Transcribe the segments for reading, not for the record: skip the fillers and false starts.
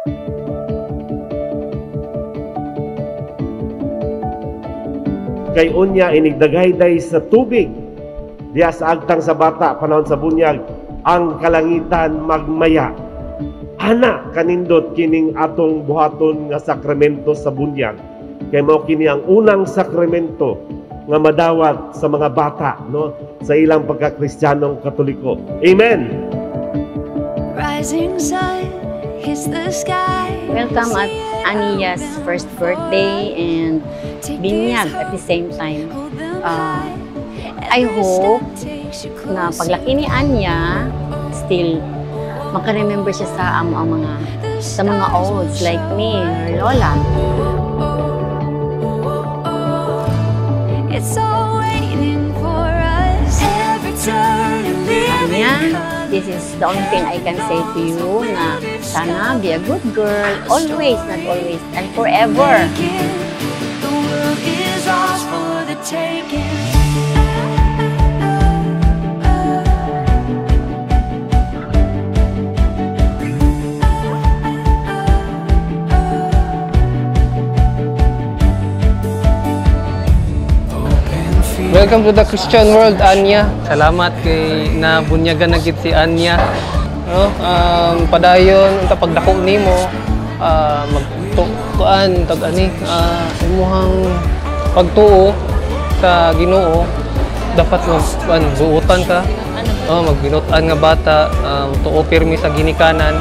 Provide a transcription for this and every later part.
Kay unya inigdagayday sa tubig diya sa agtang sa bata panahon sa bunyag, ang kalangitan magmaya. Ana kanindot kining atong buhaton nga sakramento sa bunyag, kay mao kini ang unang sakramento nga madawat sa mga bata, no, sa ilang pagka-Kristiyanong Katoliko. Amen. Rising sun hits the sky. Welcome at Ania's first birthday and binyag at the same time. I hope na paglaki ni Anya, still maka-remember siya sa mga olds like me, her lola. It's all waiting for us every turn and Anya, this is the only thing I can say to you na sana be a good girl, always, not always, and forever. The world is ours for the taking. Welcome to the Christian world, Anya. Salamat kay nabunyagan na gid si Anya. No, padayon unta pagdako nimo, magtuan tag ani imuhang pagtuo sa Ginoo, dapat magbuutan ka. Magbinutan nga bata, tuo pirmi sa ginikanan.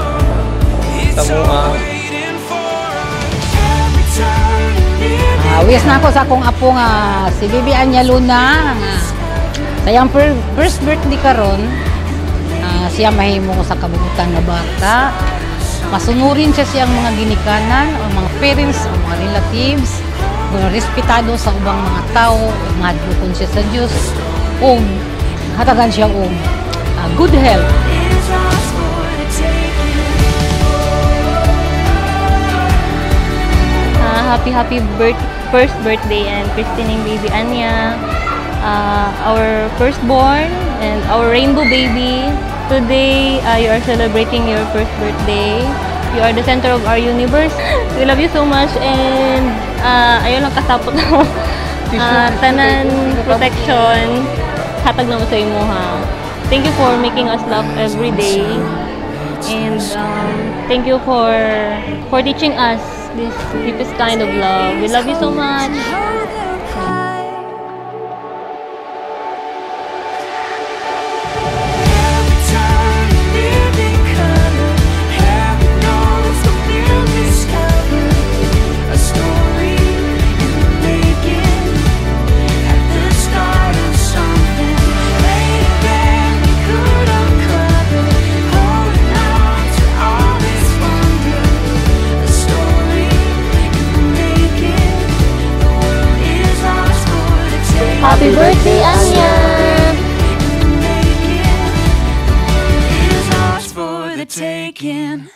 Wish na ako sa akong apo nga si Bibi Anya Luna nga sayang first birthday karon, siya mahimong sa kabubutan nga bata, masunurin siya siyang mga ginikanan o mga parents o mga relatives, respetado sa ubang mga tao, madlukon siya sa Dios o hatagan siya good health. Happy first birthday and christening baby Anya, our firstborn and our rainbow baby. Today you are celebrating your first birthday. You are the center of our universe. We love you so much and ayun lang kasapot na tanan protection hatag na mo sa imuha. Thank you for making us laugh every day and thank you for teaching us this deepest kind of love. We love you so much. Happy birthday, Anya! It is ours for the taking.